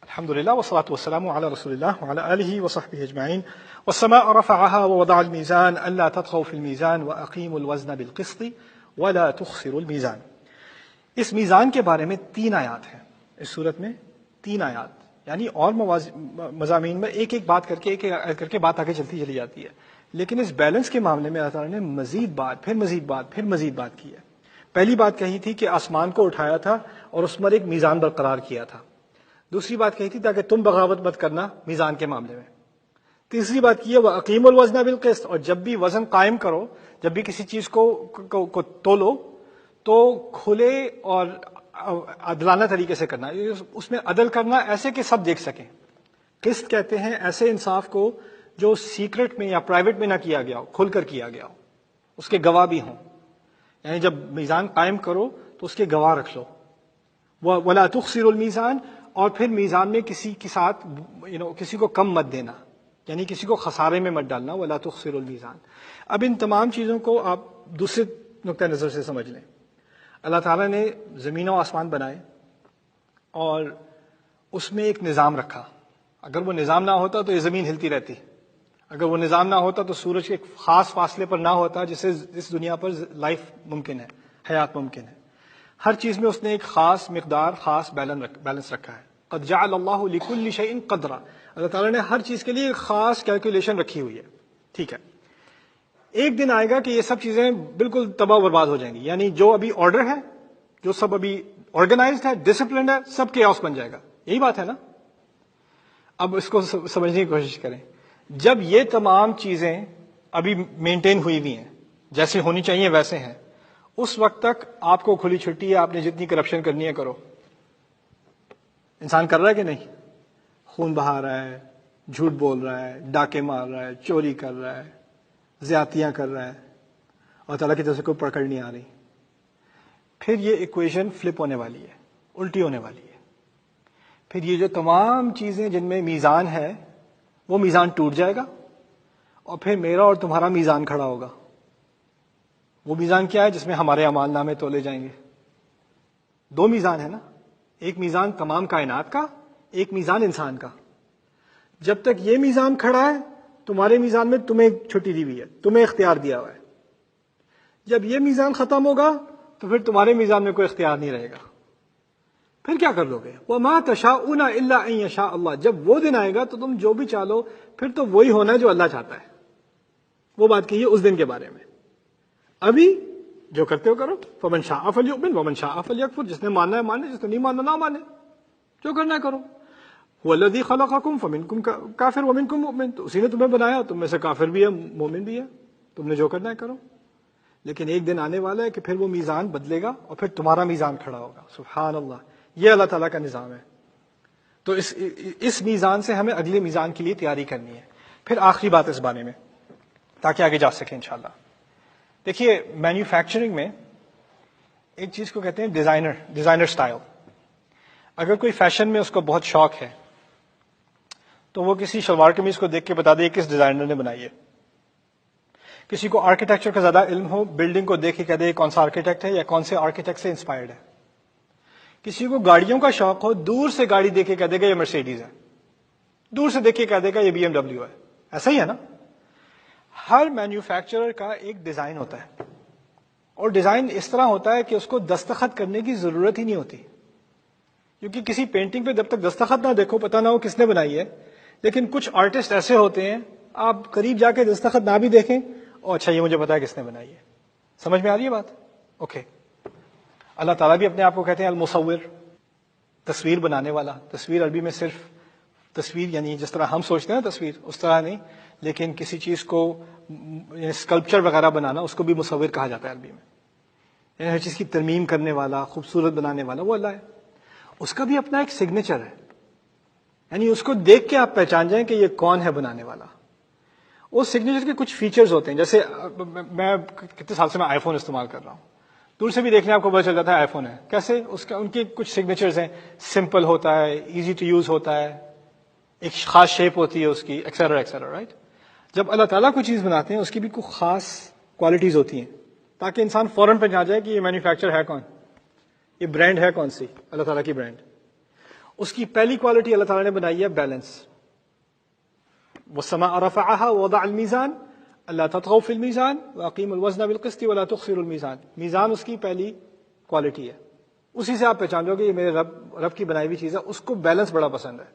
الحمد لله والصلاة والسلام على رسول الله وعلى آله وصحبه أجمعين والسماء رفعها ووضع الميزان ألا تطغوا في الميزان وأقيموا الوزن بالقسط ولا تخسروا الميزان. اس میزان کے بارے میں 3 آیات ہیں اس صورت میں، 3 آیات، یعنی اور مضامین میں ایک ایک بات کر کے بات آگے چلتی چلی جاتی ہے، لیکن اس بیلنس کے معاملے میں اللہ تعالیٰ نے مزید بات پھر مزید بات کی ہے. پہلی بات کہی تھی کہ آسمان کو اٹھایا تھا اور اس پر ایک میزان برقرار کیا تھا. دوسری بات کہی تھی تاکہ تم بغاوت مت کرنا میزان کے معاملے میں. تیسری بات کی ہے وَأَقِيمُ الْوَزْنَ بِالْقِسْطِ، اور جب بھی وزن قائم کرو، جب بھی کسی چیز کو تولو تو کھلے اور عدلانہ طریقے سے کرنا. اس میں عدل کرنا ایسے کہ سب دیکھ سکیں. قسط کہتے ہیں ایسے انصاف کو جو سیکرٹ میں یا پرائیویٹ میں نہ کیا گیا ہو، کھل کر کیا گیا ہو، اس کے گواہ بھی ہوں. یعنی جب میزان قائم کرو تو اس کے گواہ رکھ لو. وَلَا تُخْسِرُوا الْمِيزَانَ، اور پھر میزان میں کسی کے ساتھ کسی کو کم مت دینا، یعنی کسی کو خسارے میں مت ڈالنا. وَلَا تُخْسِرُوا الْمِيزَانَ. اب ان تمام چیزوں کو آپ دوسرے نقطہ نظر سے سمجھ لیں. اللہ تعالیٰ نے زمین و آسمان بنائے اور اس میں ایک نظام رکھا. اگر وہ نظام نہ ہوتا تو یہ زمین ہلتی رہتی. اگر وہ نظام نہ ہوتا تو سورج کے ایک خاص فاصلے پر نہ ہوتا جس سے اس دنیا پر لائف ممکن ہے، حیات ممکن ہے. ہر چیز میں اس نے ایک خاص مقدار، خاص بیلنس رکھا ہے. قد جعل اللہ لکل شیء قدرا، اللہ تعالیٰ نے ہر چیز کے لیے ایک خاص کیلکولیشن رکھی ہوئی ہے. ٹھیک ہے، ایک دن آئے گا کہ یہ سب چیزیں بالکل تباہ و برباد ہو جائیں گی. یعنی جو ابھی آرڈر ہے، جو سب ابھی آرگنائزڈ ہے، ڈسپلنڈ ہے، سب کیوس بن جائے گا. یہی بات ہے نا. اب اس کو سمجھنے کی کوشش کریں. جب یہ تمام چیزیں ابھی مینٹین ہوئی ہوئی ہیں، جیسے ہونی چاہیے ویسے ہیں، اس وقت تک آپ کو کھلی چھٹی ہے. آپ نے جتنی کرپشن کرنی ہے کرو. انسان کر رہا ہے کہ نہیں؟ خون بہا رہا ہے، جھوٹ بول رہا ہے، ڈاکے مار رہا ہے، چوری کر رہا ہے، زیادتیاں کر رہا ہے، اور تعالیٰ کی طرف سے کوئی پکڑ نہیں آ رہی. پھر یہ ایکویشن فلپ ہونے والی ہے، الٹی ہونے والی ہے. پھر یہ جو تمام چیزیں جن میں میزان ہے وہ میزان ٹوٹ جائے گا، اور پھر میرا اور تمہارا میزان کھڑا ہوگا. وہ میزان کیا ہے؟ جس میں ہمارے اعمال نامے تولے جائیں گے. 2 میزان ہے نا، ایک میزان تمام کائنات کا، ایک میزان انسان کا. جب تک یہ میزان کھڑا ہے تمہارے میزان میں تمہیں چھٹی دی ہوئی ہے، تمہیں اختیار دیا ہوا ہے. جب یہ میزان ختم ہوگا تو پھر تمہارے میزان میں کوئی اختیار نہیں رہے گا. پھر کیا کر لو گے؟ وَمَا تَشَاءُونَ إِلَّا أَن يَشَاءَ اللَّهُ. جب وہ دن آئے گا تو تم جو بھی چاہو پھر تو وہی ہونا ہے جو اللہ چاہتا ہے. وہ بات کہیے اس دن کے بارے میں. ابھی جو کرتے ہو کرو. فَمَن شَاءَ فَلْيُؤْمِنْ وَمَن شَاءَ فَلْيَكْفُرْ. جس نے ماننا ہے مانے، جس نے نہیں ماننا نہ مانے. جو کرنا ہے کرو. هُوَ الَّذِي خَلَقَكُمْ فَمِنْكُمْ كَافِرٌ وَمِنْكُمْ مُؤْمِنٌ. تو اسی نے تمہیں بنایا، تم میں سے کافر بھی ہے، مومن بھی ہے. تم نے جو کرنا ہے کرو. لیکن ایک دن آنے والا ہے کہ پھر وہ میزان بدلے گا اور پھر تمہارا میزان کھڑا ہوگا. سبحان اللہ، یہ اللہ تعالیٰ کا نظام ہے. تو اس میزان سے ہمیں اگلے میزان کے لیے تیاری کرنی ہے. پھر آخری بات اس بارے میں تاکہ آگے جا سکیں انشاءاللہ. دیکھیے، مینوفیکچرنگ میں ایک چیز کو کہتے ہیں ڈیزائنر سٹائل. اگر کوئی فیشن میں اس کو بہت شوق ہے تو وہ کسی شلوار قمیض کو دیکھ کے بتا دے کس ڈیزائنر نے بنائی ہے. کسی کو آرکیٹیکچر کا زیادہ علم ہو، بلڈنگ کو دیکھ کے کہہ دے کون سا آرکیٹیکٹ ہے یا کون سے آرکیٹیکٹ سے انسپائرڈ ہے. کسی کو گاڑیوں کا شوق ہو، دور سے گاڑی دیکھ کے کہہ دے گا یہ مرسیڈیز ہے، دور سے دیکھ کے کہہ دے گا یہ BMW ہے. ایسا ہی ہے نا. ہر مینوفیکچرر کا ایک ڈیزائن ہوتا ہے، اور ڈیزائن اس طرح ہوتا ہے کہ اس کو دستخط کرنے کی ضرورت ہی نہیں ہوتی. کیونکہ کسی پینٹنگ پہ جب تک دستخط نہ دیکھو پتہ نہ ہو کس نے بنائی ہے. لیکن کچھ آرٹسٹ ایسے ہوتے ہیں آپ قریب جا کے دستخط نہ بھی دیکھیں، اور اچھا یہ مجھے پتا ہے کس نے بنائی ہے. سمجھ میں آ رہی ہے بات؟ اوکے. اللہ تعالیٰ بھی اپنے آپ کو کہتے ہیں المصور، تصویر بنانے والا. تصویر عربی میں صرف تصویر یعنی جس طرح ہم سوچتے ہیں تصویر اس طرح نہیں، لیکن کسی چیز کو اسکلپچر وغیرہ بنانا اس کو بھی مصور کہا جاتا ہے عربی میں. یعنی ہر چیز کی ترمیم کرنے والا، خوبصورت بنانے والا وہ اللہ ہے. اس کا بھی اپنا ایک سگنیچر ہے، یعنی اس کو دیکھ کے آپ پہچان جائیں کہ یہ کون ہے بنانے والا. اس سگنیچر کے کچھ فیچرز ہوتے ہیں. جیسے میں کتنے سال سے میں آئی فون استعمال کر رہا ہوں، دور سے بھی دیکھنے آپ کو پتا چل جاتا ہے آئی فون ہے. کیسے؟ ان کے کچھ سگنیچرز ہیں. سمپل ہوتا ہے، ایزی ٹو یوز ہوتا ہے، ایک خاص شیپ ہوتی ہے اس کی، ایکسیٹرا ایکسیٹرا. رائٹ. جب اللہ تعالیٰ کوئی چیز بناتے ہیں اس کی بھی کوئی خاص کوالٹیز ہوتی ہیں تاکہ انسان فوراً پہچان جائے کہ یہ مینوفیکچر ہے کون، یہ برانڈ ہے کون سی، اللہ تعالیٰ کی برانڈ. اس کی پہلی کوالٹی اللہ تعالیٰ نے بنائی ہے بیلنس. وَالسَّمَاءَ رَفَعَهَا وَوَضَعَ الْمِيزَانَ أَلَّا تَطْغَوْا فِي الْمِيزَانِ وَأَقِيمُوا الْوَزْنَ بِالْقِسْطِ وَلَا تُخْسِرُوا الْمِيزَانَ. میزان اس کی پہلی کوالٹی ہے. اسی سے آپ پہچان لو گے یہ میرے رب کی بنائی ہوئی چیز ہے. اس کو بیلنس بڑا پسند ہے.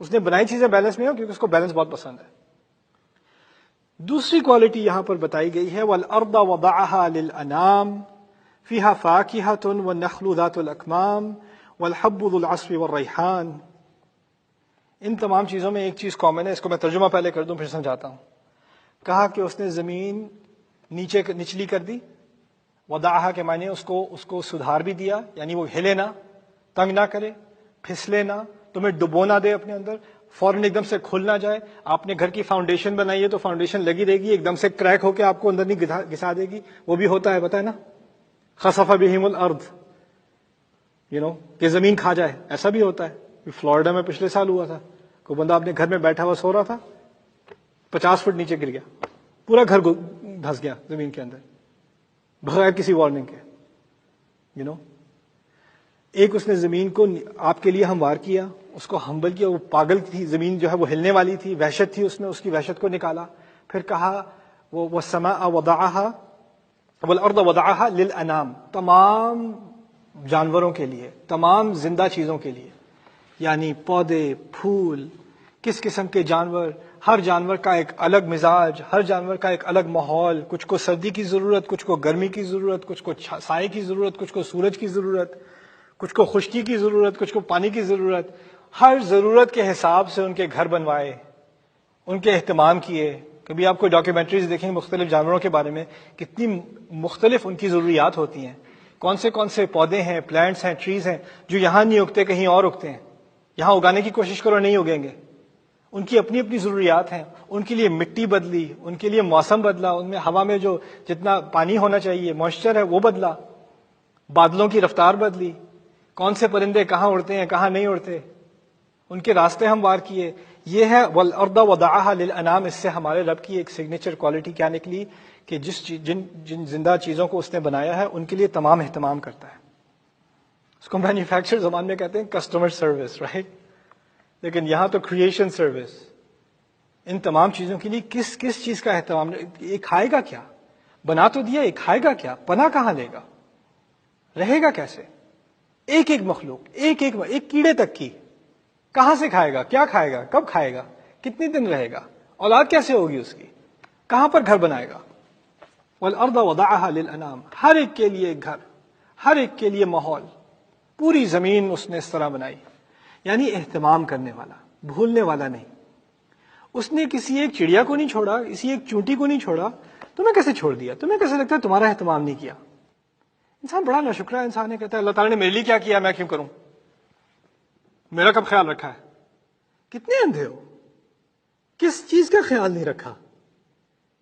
اس نے بنائی چیزیں بیلنس میں ہو کیونکہ اس کو بیلنس بہت پسند ہے. دوسری کوالٹی یہاں پر بتائی گئی ہے وَالْأَرْضَ وَضَعَهَا لِلْأَنَامِ فِيهَا فَاكِهَةٌ وَالنَّخْلُ ذَاتُ الْأَكْمَامِ وَالْحَبُّ ذُو الْعَصْفِ وَالرَّيْحَانِ. ان تمام چیزوں میں ایک چیز کامن ہے. اس کو میں ترجمہ پہلے کر دوں پھر سمجھاتا ہوں. کہا کہ اس نے زمین نچلی کر دی. وضعها کے معنی اس کو سدھار بھی دیا, یعنی وہ ہلے نہ, تنگ نہ کرے, پھسلے نہ, تمہیں ڈبو نہ دے اپنے اندر, فوراً ایک دم سے کھل نہ جائے. آپ نے گھر کی فاؤنڈیشن بنائی ہے تو فاؤنڈیشن لگی رہے گی, ایک دم سے کریک ہو کے آپ کو اندر نہیں گھسا دے گی. وہ بھی ہوتا ہے, پتہ ہے نا, خسف بہم الارض, کہ زمین کھا جائے. ایسا بھی ہوتا ہے. فلوریڈا میں پچھلے سال ہوا تھا, کوئی بندہ اپنے گھر میں بیٹھا ہوا سو رہا تھا, 50 فٹ نیچے گر گیا, پورا گھر دھس گیا زمین کے اندر بغیر کسی وارننگ کے. ایک اس نے زمین کو آپ کے لیے ہموار کیا, اس کو ہمبل کیا. وہ پاگل تھی زمین, جو ہے وہ ہلنے والی تھی, وحشت تھی اس میں, اس کی وحشت کو نکالا. پھر کہا وَالسَّمَاءَ وَضَعَهَا وَالْأَرْضَ وَضَعَهَا لِلْأَنَامِ, تمام جانوروں کے لیے, تمام زندہ چیزوں کے لیے, یعنی پودے, پھول, کس قسم کے جانور. ہر جانور کا ایک الگ مزاج, ہر جانور کا ایک الگ ماحول. کچھ کو سردی کی ضرورت, کچھ کو گرمی کی ضرورت, کچھ کو سائے کی ضرورت, کچھ کو سورج کی ضرورت, کچھ کو خشکی کی ضرورت, کچھ کو پانی کی ضرورت. ہر ضرورت کے حساب سے ان کے گھر بنوائے, ان کے اہتمام کیے. کبھی آپ کو ڈاکیومنٹریز دیکھیں مختلف جانوروں کے بارے میں, کتنی مختلف ان کی ضروریات ہوتی ہیں. کون سے پودے ہیں, پلانٹس ہیں, ٹریز ہیں جو یہاں نہیں اگتے, کہیں اور اگتے ہیں. یہاں اگانے کی کوشش کرو, نہیں اگیں گے. ان کی اپنی اپنی ضروریات ہیں. ان کے لیے مٹی بدلی, ان کے لیے موسم بدلا, ان میں ہوا میں جو جتنا پانی ہونا چاہیے, موئسچر ہے, وہ بدلا, بادلوں کی رفتار بدلی, کون سے پرندے کہاں اڑتے ہیں کہاں نہیں اڑتے, ان کے راستے ہموار کیے. یہ ہے وَالْأَرْضَ وَضَعَهَا لِلْأَنَامِ. اس سے ہمارے رب کی ایک سگنیچر کوالٹی کیا نکلی کہ جن زندہ چیزوں کو اس نے بنایا ہے ان کے لیے تمام اہتمام کرتا ہے. اس کو مینوفیکچر زبان میں کہتے ہیں کسٹمر سروس, رائٹ. لیکن یہاں تو کریشن سروس. ان تمام چیزوں کے لیے کس چیز کا اہتمام. یہ کھائے گا کیا, بنا تو دیا, یہ کھائے گا کیا, پناہ کہاں لے گا, رہے گا کیسے. ایک مخلوق, ایک کیڑے تک کی, کہاں سے کھائے گا, کیا کھائے گا, کب کھائے گا, کتنے دن رہے گا, اولاد کیسے ہوگی اس کی, کہاں پر گھر بنائے گا. وَالْأَرْضَ وَضَعَهَا لِلْأَنَامِ. ہر ایک کے لیے گھر, ہر ایک کے لیے ماحول. پوری زمین اس نے اس طرح بنائی, یعنی اہتمام کرنے والا, بھولنے والا نہیں. اس نے کسی ایک چڑیا کو نہیں چھوڑا, کسی ایک چونٹی کو نہیں چھوڑا. تمہیں کیسے چھوڑ دیا, تمہیں کیسے لگتا ہے تمہارا اہتمام نہیں کیا. انسان بڑا ناشکرا انسان ہے, کہتا ہے اللہ تعالیٰ نے میرے لیے کیا کیا, میں کیوں کروں, میرا کب خیال رکھا ہے. کتنے اندھے ہو, کس چیز کا خیال نہیں رکھا,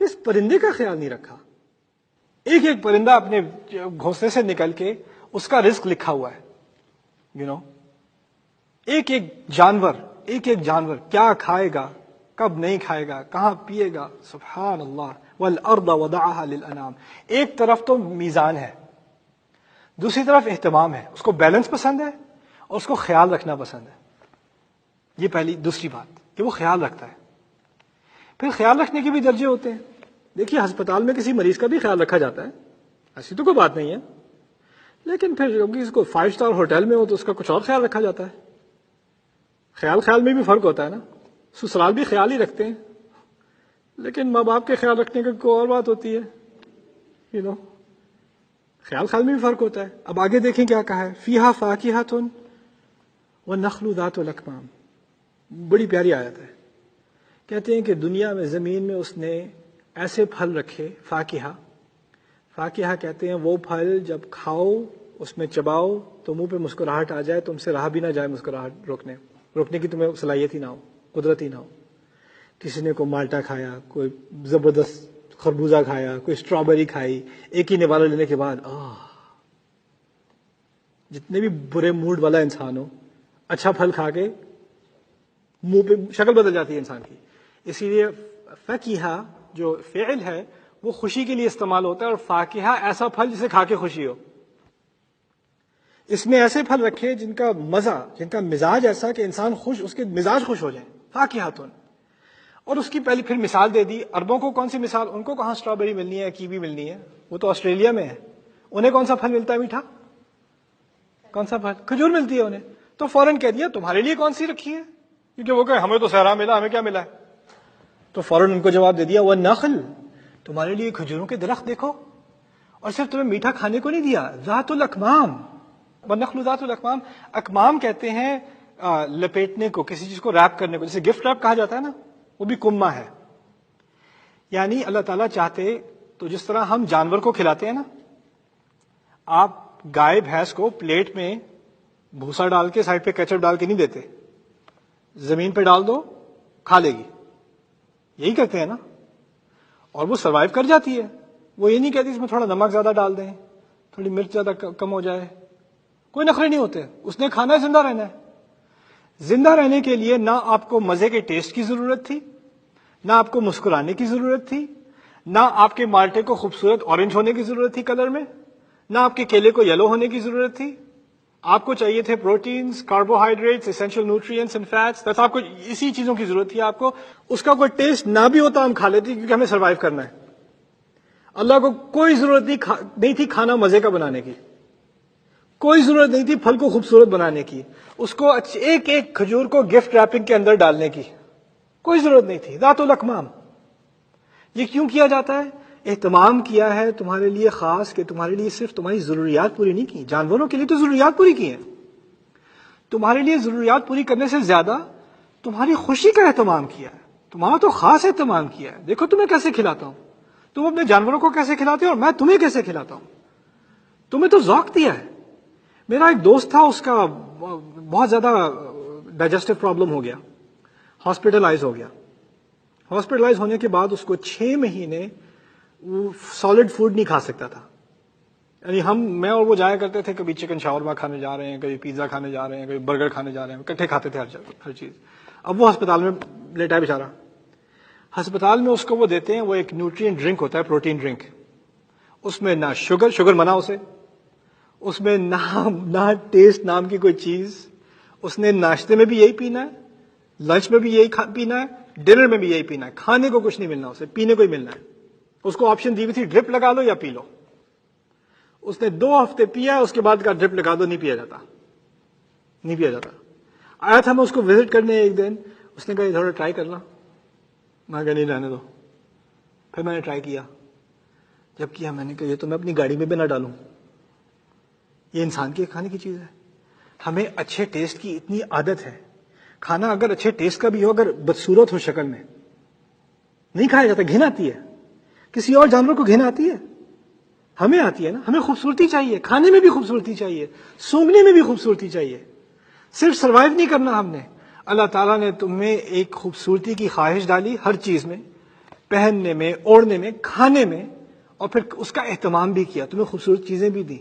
کس پرندے کا خیال نہیں رکھا. ایک پرندہ اپنے گھونسلے سے نکل کے اس کا رزق لکھا ہوا ہے. ایک جانور کیا کھائے گا, کب نہیں کھائے گا, کہاں پیے گا. سبحان اللہ. وَالْأَرْضَ وَضَعَهَا لِلْأَنَامِ. ایک طرف تو میزان ہے, دوسری طرف اہتمام ہے. اس کو بیلنس پسند ہے اور اس کو خیال رکھنا پسند ہے. یہ دوسری بات کہ وہ خیال رکھتا ہے. پھر خیال رکھنے کے بھی درجے ہوتے ہیں. دیکھیے ہسپتال میں کسی مریض کا بھی خیال رکھا جاتا ہے, ایسی تو کوئی بات نہیں ہے. لیکن پھر اس کو 5 اسٹار ہوٹل میں ہو تو اس کا کچھ اور خیال رکھا جاتا ہے. خیال میں بھی فرق ہوتا ہے نا. سسرال بھی خیال ہی رکھتے ہیں, لیکن ماں باپ کے خیال رکھنے کی کوئی اور بات ہوتی ہے. خیال میں بھی فرق ہوتا ہے. اب آگے دیکھیں کیا کہا ہے. فیہا فاکہۃ والنخل ذات الاکمام. بڑی پیاری آیت ہے. کہتے ہیں کہ دنیا میں, زمین میں اس نے ایسے پھل رکھے, فاکہہ کہتے ہیں وہ پھل جب کھاؤ, اس میں چباؤ تو منہ پہ مسکراہٹ آ جائے, تم سے رہا بھی نہ جائے مسکراہٹ روکنے کی تمہیں صلاحیت ہی نہ ہو, قدرت ہی نہ ہو. کسی نے کوئی مالٹا کھایا, کوئی زبردست خربوزہ کھایا, کوئی اسٹرابیری کھائی, ایک ہی نوالہ لینے کے بعد جتنے بھی برے موڈ والا انسان ہو, اچھا پھل کھا کے منہ پہ شکل بدل جاتی ہے انسان کی. اسی لیے فاکہہ جو فعل ہے وہ خوشی کے لیے استعمال ہوتا ہے, اور فاکہہ ایسا پھل جسے کھا کے خوشی ہو. اس میں ایسے پھل رکھے جن کا مزہ، جن کا مزاج ایسا کہ انسان خوش، اس کے مزاج خوش ہو جائیں، فاکہۃ۔ اور اس کی پہلی پھر مثال دے دی۔ عربوں کو کون سی مثال؟ ان کو کہاں اسٹرابیری ملنی ہے، کیوی ملنی ہے، وہ تو آسٹریلیا میں ہے۔ انہیں کون سا پھل ملتا ہے میٹھا؟ کون سا پھل؟ کھجور ملتی ہے انہیں۔ تو فوراً کہہ دیا تمہارے لیے کون سی رکھی ہے، کیونکہ وہ کہ ہمیں تو صحرا ملا، ہمیں کیا ملا ہے؟ تو فوراً ان کو جواب دے دیا والنخل، تمہارے لیے کھجوروں کے درخت دیکھو، اور صرف تمہیں میٹھا کھانے کو نہیں دیا، ذات الاکمام، والنخل ذات الاکمام۔ اکمام کہتے ہیں لپیٹنے کو، کسی چیز کو ریپ کرنے کو، جسے گفٹ ریپ کہا جاتا ہے نا، وہ بھی کما ہے۔ یعنی اللہ تعالیٰ چاہتے تو جس طرح ہم جانور کو کھلاتے ہیں نا، آپ گائے بھینس کو پلیٹ میں بھوسا ڈال کے سائڈ پہ کیچپ ڈال کے نہیں دیتے، زمین پہ ڈال دو کھا لے گی، یہی کرتے ہیں نا، اور وہ سروائیو کر جاتی ہے۔ وہ یہ نہیں کہتی اس میں تھوڑا نمک زیادہ ڈال دیں، تھوڑی مرچ زیادہ کم ہو جائے، کوئی نخرے نہیں ہوتے، اس نے کھانا ہے، زندہ رہنا ہے۔ زندہ رہنے کے لیے نہ آپ کو مزے کے ٹیسٹ کی ضرورت تھی، نہ آپ کو مسکرانے کی ضرورت تھی، نہ آپ کے مالٹے کو خوبصورت اورنج ہونے کی ضرورت تھی کلر میں، نہ آپ کے کیلے کو یلو ہونے کی ضرورت تھی۔ آپ کو چاہیے تھے proteins, carbohydrates, essential nutrients and fats, بس آپ کو اسی چیزوں کی ضرورت تھی۔ آپ کو اس کا کوئی ٹیسٹ نہ بھی ہوتا ہم کھا لیتے، کیونکہ ہمیں سروائیو کرنا ہے۔ اللہ کو کوئی ضرورت نہیں تھی کھانا مزے کا بنانے کی، کوئی ضرورت نہیں تھی پھل کو خوبصورت بنانے کی، اس کو ایک ایک کھجور کو گفٹ ریپنگ کے اندر ڈالنے کی کوئی ضرورت نہیں تھی۔ ذات الاکمام۔ یہ کیوں کیا جاتا ہے؟ اہتمام کیا ہے تمہارے لیے خاص، کہ تمہارے لیے صرف تمہاری ضروریات پوری نہیں کی، جانوروں کے لیے تو ضروریات پوری کی ہیں، تمہارے لیے ضروریات پوری کرنے سے زیادہ تمہاری خوشی کا اہتمام کیا ہے، تمہارا تو خاص اہتمام کیا ہے۔ دیکھو تمہیں کیسے کھلاتا ہوں، تم اپنے جانوروں کو کیسے کھلاتے ہو، اور میں تمہیں کیسے کھلاتا ہوں، تمہیں تو ذوق دیا ہے۔ میرا ایک دوست تھا، اس کا بہت زیادہ ڈائجسٹو پرابلم ہو گیا، ہاسپٹلائز ہو گیا۔ ہاسپٹلائز ہونے کے بعد اس کو 6 مہینے وہ سالڈ فوڈ نہیں کھا سکتا تھا۔ یعنی میں اور وہ جایا کرتے تھے، کبھی چکن شاورما کھانے جا رہے ہیں، کبھی پیزا کھانے جا رہے ہیں، کبھی برگر کھانے جا رہے ہیں، اکٹھے کھاتے تھے ہر چیز۔ اب وہ ہسپتال میں لیٹا ہے بیچارہ، ہسپتال میں اس کو وہ دیتے ہیں، وہ ایک نیوٹرین ڈرنک ہوتا ہے، پروٹین ڈرنک، اس میں نہ شوگر منع اسے، اس میں نہ ٹیسٹ نام کی کوئی چیز، اس نے ناشتے میں بھی یہی پینا ہے، لنچ میں بھی یہی پینا ہے، ڈنر میں بھی یہی پینا ہے، کھانے کو کچھ نہیں ملنا اسے، پینے کو ہی ملنا ہے۔ اس کو آپشن دی ہوئی تھی ڈرپ لگا لو یا پی لو، اس نے 2 ہفتے پیا، اس کے بعد کا ڈرپ لگا دو، نہیں پیا جاتا۔ آیا تھا میں اس کو وزٹ کرنے ایک دن، اس نے کہا تھوڑا ٹرائی کرنا، میں کہا نہیں رہنے دو۔ پھر میں نے ٹرائی کیا، جب کیا میں نے کہا یہ تو میں اپنی گاڑی میں بھی نہ ڈالوں، یہ انسان کے کھانے کی چیز ہے۔ ہمیں اچھے ٹیسٹ کی اتنی عادت ہے، کھانا اگر اچھے ٹیسٹ کا بھی ہو، اگر بدصورت ہو شکل میں، نہیں کھایا جاتا، گھن آتی ہے۔ کسی اور جانور کو گھن آتی ہے؟ ہمیں آتی ہے نا۔ ہمیں خوبصورتی چاہیے، کھانے میں بھی خوبصورتی چاہیے، سونگنے میں بھی خوبصورتی چاہیے، صرف سروائیو نہیں کرنا ہم نے۔ اللہ تعالیٰ نے تمہیں ایک خوبصورتی کی خواہش ڈالی ہر چیز میں، پہننے میں، اوڑھنے میں، کھانے میں، اور پھر اس کا اہتمام بھی کیا، تمہیں خوبصورت چیزیں بھی دی،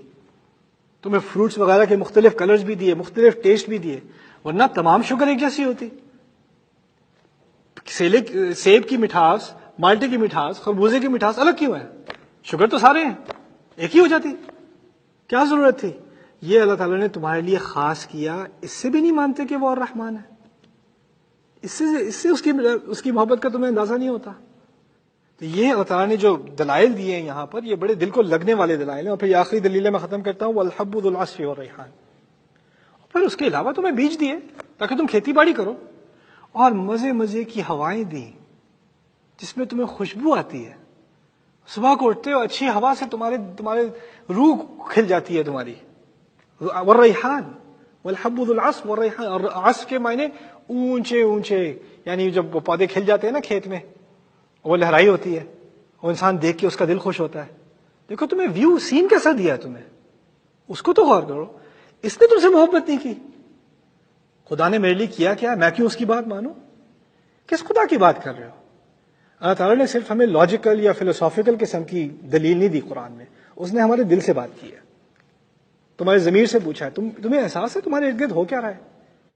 تمہیں فروٹس وغیرہ کے مختلف کلرز بھی دیے، مختلف ٹیسٹ بھی دیے، ورنہ تمام شوگر ایک جیسی ہوتی۔ سیب کی مٹھاس، مالٹے کی مٹھاس، خربوزے کی مٹھاس الگ کیوں ہے؟ شوگر تو سارے ہیں، ایک ہی ہو جاتی، کیا ضرورت تھی؟ یہ اللہ تعالیٰ نے تمہارے لیے خاص کیا۔ اس سے بھی نہیں مانتے کہ وہ الرحمن ہے؟ اس سے اس کی محبت کا تمہیں اندازہ نہیں ہوتا؟ تو یہ اللہ تعالیٰ نے جو دلائل دیے ہیں یہاں پر، یہ بڑے دل کو لگنے والے دلائل ہیں۔ اور پھر یہ آخری دلیل میں ختم کرتا ہوں، والحب ذو العصف والریحان۔ پھر اس کے علاوہ تمہیں بیج دیے تاکہ تم کھیتی باڑی کرو، اور مزے کی ہوائیں دی جس میں تمہیں خوشبو آتی ہے، صبح کو اٹھتے ہو اچھی ہوا سے تمہارے روح کھل جاتی ہے تمہاری۔ والریحان، والحب ذو العصف والریحان، اور عصف کے معنی اونچے، یعنی جب وہ پودے کھل جاتے ہیں نا کھیت میں، وہ لہرائی ہوتی ہے، وہ انسان دیکھ کے اس کا دل خوش ہوتا ہے۔ دیکھو تمہیں ویو سین کیسا دیا ہے تمہیں، اس کو تو غور کرو۔ اس نے تم سے محبت نہیں کی، خدا نے میرے لیے کیا کیا، میں کیوں اس کی بات مانوں؟ کس خدا کی بات کر رہے ہو؟ اللہ تعالیٰ نے صرف ہمیں لاجیکل یا فلسافیکل قسم کی دلیل نہیں دی قرآن میں، اس نے ہمارے دل سے بات کی ہے، تمہارے ضمیر سے پوچھا ہے۔ تمہیں احساس ہے تمہارے ارد گرد ہو کیا رہا ہے؟